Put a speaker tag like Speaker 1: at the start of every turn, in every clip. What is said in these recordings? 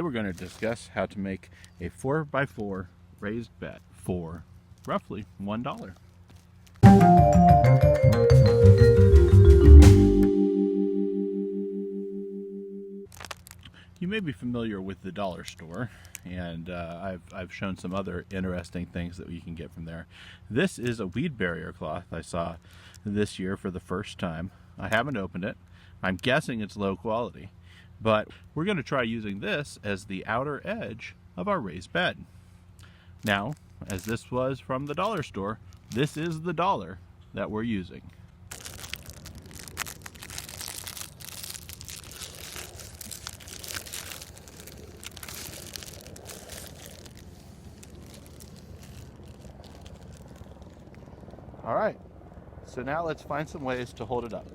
Speaker 1: we're going to discuss how to make a 4x4 raised bed for roughly $1. You may be familiar with the dollar store, and I've shown some other interesting things that you can get from there. This is a weed barrier cloth I saw this year for the first time. I haven't opened it. I'm guessing it's low quality, but we're going to try using this as the outer edge of our raised bed. Now, as this was from the dollar store, this is the dollar that we're using. All right, so now let's find some ways to hold it up.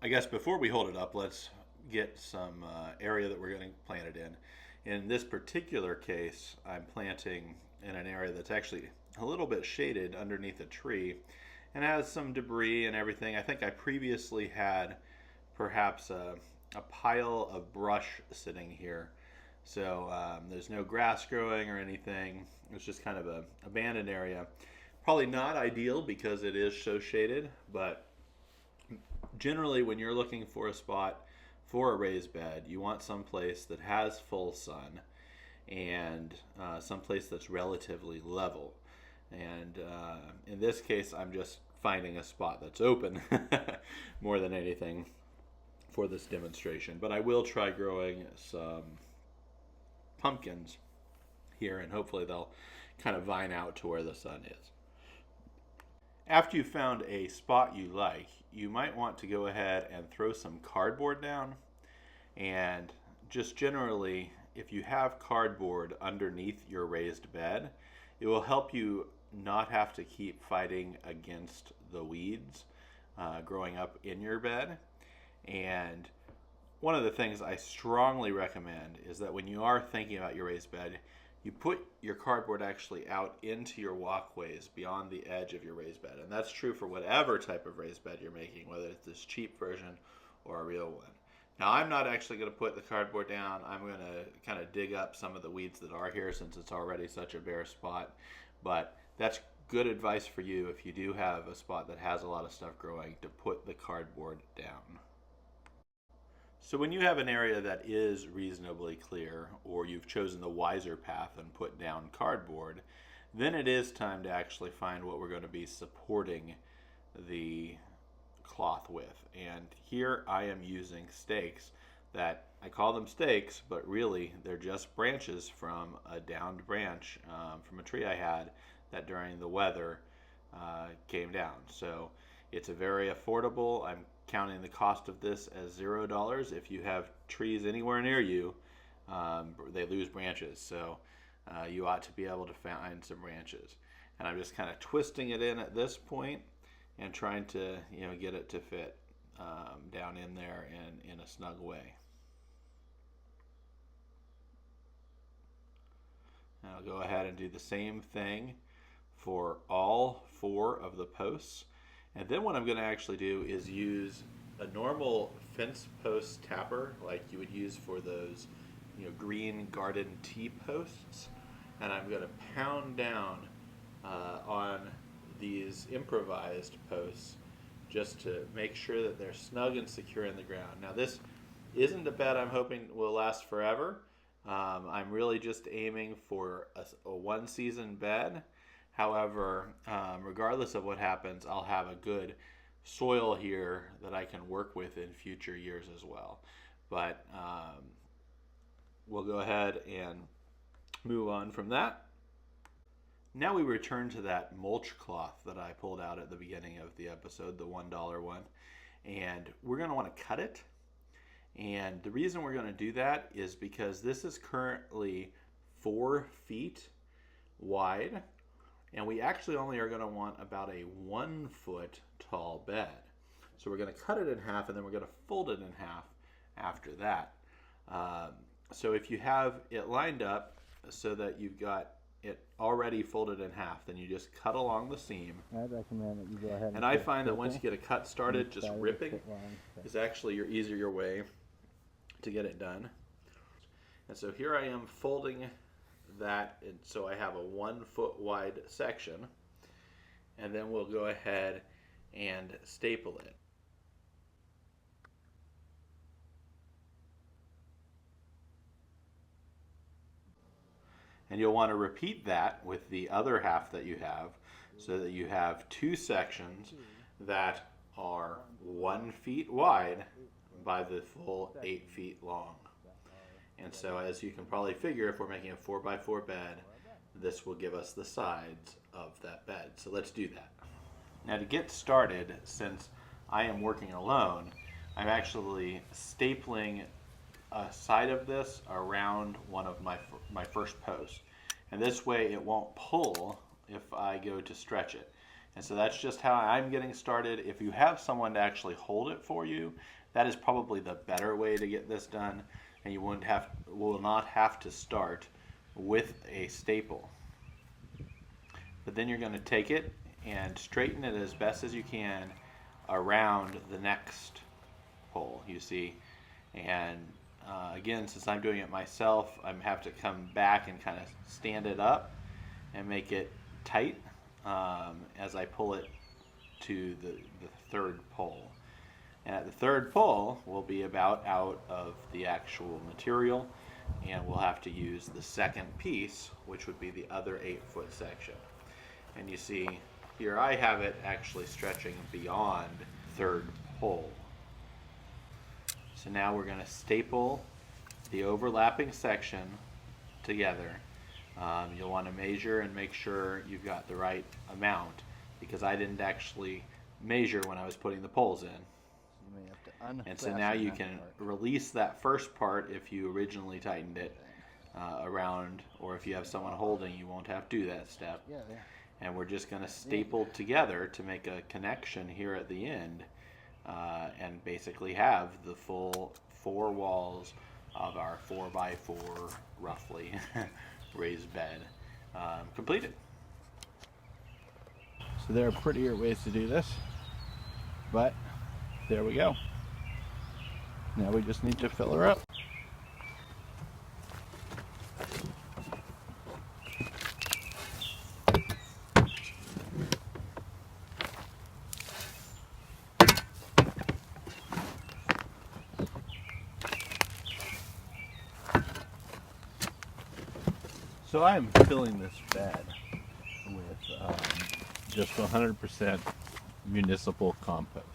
Speaker 1: I guess before we hold it up, let's get some area that we're going to plant it in. In this particular case, I'm planting in an area that's actually a little bit shaded underneath a tree and has some debris and everything. I think I previously had perhaps a pile of brush sitting here. So there's no grass growing or anything. It's just kind of an abandoned area. Probably not ideal because it is so shaded, but generally when you're looking for a spot for a raised bed, you want some place that has full sun and some place that's relatively level. And in this case, I'm just finding a spot that's open more than anything for this demonstration. But I will try growing some pumpkins here, and hopefully they'll kind of vine out to where the sun is. After you've found a spot you like, you might want to go ahead and throw some cardboard down. And just generally, if you have cardboard underneath your raised bed, it will help you not have to keep fighting against the weeds growing up in your bed. And one of the things I strongly recommend is that when you are thinking about your raised bed, you put your cardboard actually out into your walkways beyond the edge of your raised bed. And that's true for whatever type of raised bed you're making, whether it's this cheap version or a real one. Now, I'm not actually going to put the cardboard down. I'm going to kind of dig up some of the weeds that are here since it's already such a bare spot. But that's good advice for you if you do have a spot that has a lot of stuff growing, to put the cardboard down. So when you have an area that is reasonably clear, or you've chosen the wiser path and put down cardboard, then it is time to actually find what we're going to be supporting the cloth with. And here I am using stakes that I call them stakes, but really they're just branches from a downed branch from a tree I had that during the weather came down. So it's a very affordable. I'm counting the cost of this as $0. If you have trees anywhere near you, they lose branches, so you ought to be able to find some branches. And I'm just kind of twisting it in at this point and trying to get it to fit down in there and in a snug way. And I'll go ahead and do the same thing for all 4 of the posts. And then what I'm going to actually do is use a normal fence post tapper like you would use for those green garden T-posts. And I'm going to pound down on these improvised posts just to make sure that they're snug and secure in the ground. Now, this isn't a bed I'm hoping will last forever. I'm really just aiming for a one-season bed. However, regardless of what happens, I'll have a good soil here that I can work with in future years as well. But we'll go ahead and move on from that. Now we return to that mulch cloth that I pulled out at the beginning of the episode, the $1 one. And we're going to want to cut it. And the reason we're going to do that is because this is currently 4 feet wide. And we actually only are going to want about a 1 foot tall bed. So we're going to cut it in half, and then we're going to fold it in half after that. So if you have it lined up so that you've got it already folded in half, then you just cut along the seam.
Speaker 2: I'd recommend that you go ahead
Speaker 1: and I find that once you get a cut started, just ripping is actually your easier way to get it done. And so here I am folding that, and so I have a 1 foot wide section, and then we'll go ahead and staple it. And you'll want to repeat that with the other half that you have, so that you have 2 sections that are 1 feet wide by the full 8 feet long. And so, as you can probably figure, if we're making a 4x4 bed, this will give us the sides of that bed. So let's do that. Now, to get started, since I am working alone, I'm actually stapling a side of this around one of my first posts, and this way it won't pull if I go to stretch it. And so that's just how I'm getting started. If you have someone to actually hold it for you, that is probably the better way to get this done, and you will not have to start with a staple. But then you're going to take it and straighten it as best as you can around the next pole, you see. And again, since I'm doing it myself, I have to come back and kind of stand it up and make it tight as I pull it to the third pole. And at the third pole, we'll be about out of the actual material, and we'll have to use the second piece, which would be the other 8 foot section. And you see, here I have it actually stretching beyond third pole. So now we're going to staple the overlapping section together. You'll want to measure and make sure you've got the right amount, because I didn't actually measure when I was putting the poles in.
Speaker 2: You may have to
Speaker 1: and so now you can release that first part if you originally tightened it around, or if you have someone holding, you won't have to do that step.
Speaker 2: Yeah, there.
Speaker 1: And we're just going to staple together to make a connection here at the end, and basically have the full 4 walls of our 4x4 roughly raised bed completed.
Speaker 2: So there are prettier ways to do this, but there we go. Now we just need to fill her up. So I'm filling this bed with just 100% municipal compost.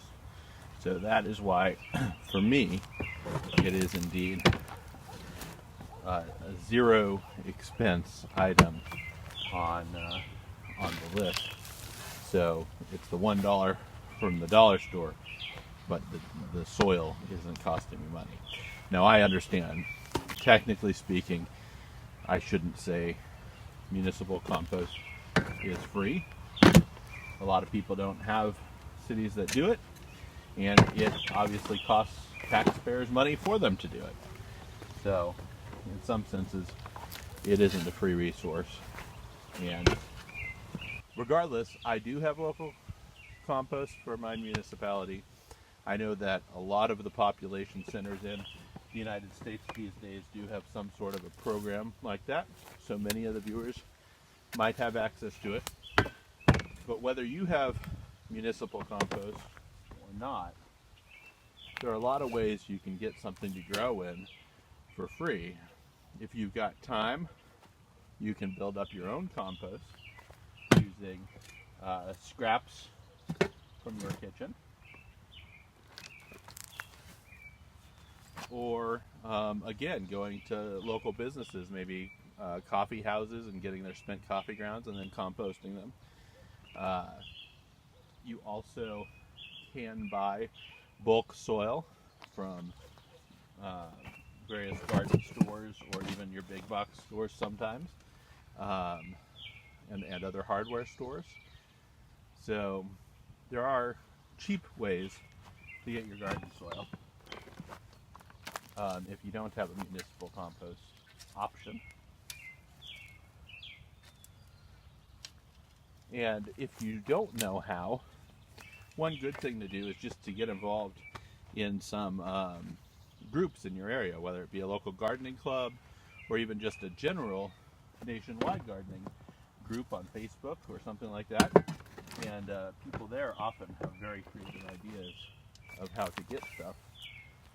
Speaker 2: So that is why, for me, it is indeed a zero expense item on the list. So it's the $1 from the dollar store, but the soil isn't costing me money. Now I understand, technically speaking, I shouldn't say municipal compost is free. A lot of people don't have cities that do it, and it obviously costs taxpayers money for them to do it. So, in some senses, it isn't a free resource. And regardless, I do have local compost for my municipality. I know that a lot of the population centers in the United States these days do have some sort of a program like that, so many of the viewers might have access to it. But whether you have municipal compost or not, there are a lot of ways you can get something to grow in for free. If you've got time, you can build up your own compost using scraps from your kitchen, or again, going to local businesses, maybe coffee houses, and getting their spent coffee grounds and then composting them. You also can buy bulk soil from various garden stores, or even your big box stores sometimes, and other hardware stores. So there are cheap ways to get your garden soil if you don't have a municipal compost option. And if you don't know how, one good thing to do is just to get involved in some groups in your area, whether it be a local gardening club or even just a general nationwide gardening group on Facebook or something like that. And people there often have very creative ideas of how to get stuff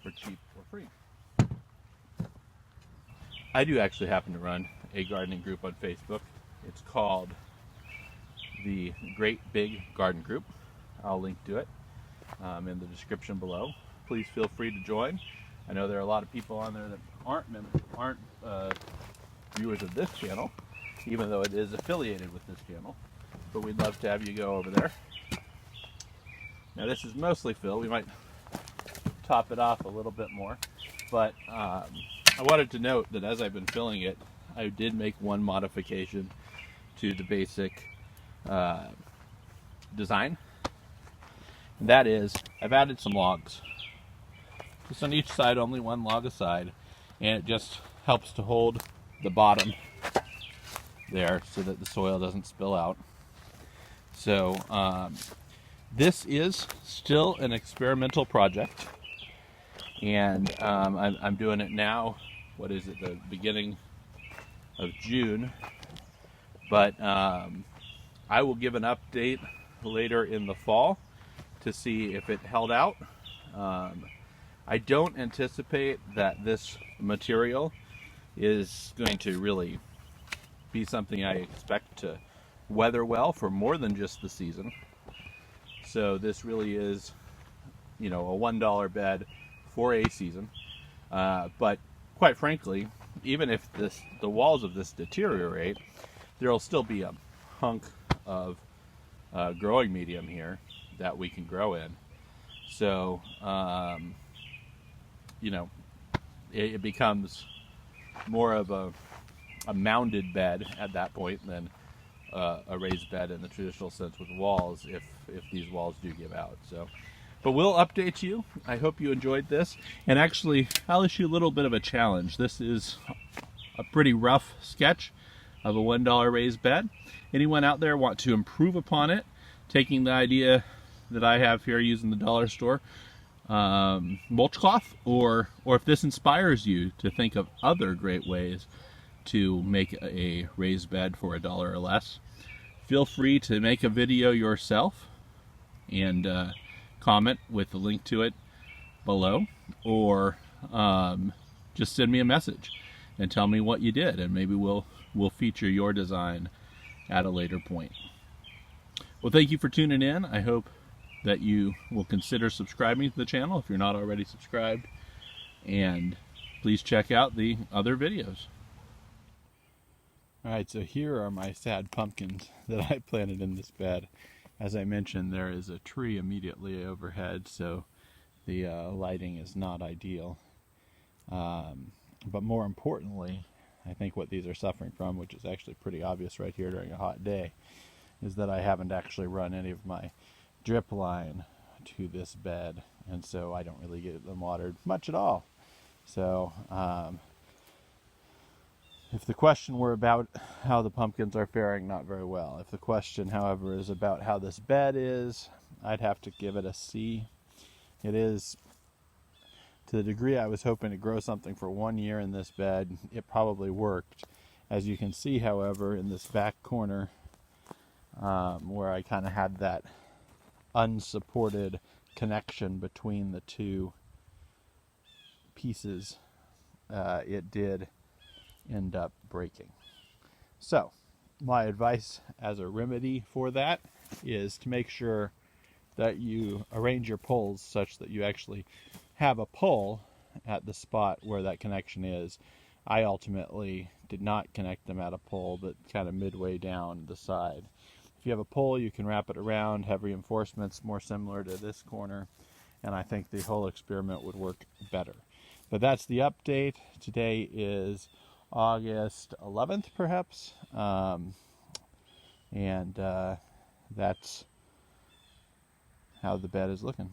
Speaker 2: for cheap or free. I do actually happen to run a gardening group on Facebook. It's called the Great Big Garden Group. I'll link to it in the description below. Please feel free to join. I know there are a lot of people on there that aren't viewers of this channel, even though it is affiliated with this channel. But we'd love to have you go over there. Now this is mostly fill. We might top it off a little bit more. But I wanted to note that as I've been filling it, I did make one modification to the basic design. And that is, I've added some logs. Just on each side, only one log aside. And it just helps to hold the bottom there so that the soil doesn't spill out. So this is still an experimental project, and I'm doing it now. What is it, the beginning of June? But I will give an update later in the fall to see if it held out. I don't anticipate that this material is going to really be something I expect to weather well for more than just the season. So this really is, you know, a $1 bed for a season. But quite frankly, even if the walls of this deteriorate, there will still be a hunk of growing medium here that we can grow in. So, you know, it becomes more of a mounded bed at that point than a raised bed in the traditional sense with walls, if these walls do give out. So, but we'll update you. I hope you enjoyed this. And actually, I'll issue a little bit of a challenge. This is a pretty rough sketch of a $1 raised bed. Anyone out there want to improve upon it, taking the idea that I have here using the dollar store mulch cloth, or if this inspires you to think of other great ways to make a raised bed for $1 or less, feel free to make a video yourself and comment with the link to it below, or just send me a message and tell me what you did, and maybe we'll feature your design at a later point. Well, thank you for tuning in. I hope that you will consider subscribing to the channel if you're not already subscribed, and please check out the other videos. Alright, so here are my sad pumpkins that I planted in this bed. As I mentioned, there is a tree immediately overhead, so the lighting is not ideal. But more importantly, I think what these are suffering from, which is actually pretty obvious right here during a hot day, is that I haven't actually run any of my drip line to this bed, and so I don't really get them watered much at all. So if the question were about how the pumpkins are faring, not very well. If the question, however, is about how this bed is, I'd have to give it a C. It is, to the degree I was hoping to grow something for 1 year in this bed, it probably worked. As you can see, however, in this back corner, where I kind of had that unsupported connection between the two pieces, it did end up breaking. So my advice as a remedy for that is to make sure that you arrange your poles such that you actually have a pole at the spot where that connection is. I ultimately did not connect them at a pole, but kind of midway down the side. If you have a pole, you can wrap it around, have reinforcements more similar to this corner, and I think the whole experiment would work better. But that's the update. Today is August 11th, perhaps, and that's how the bed is looking.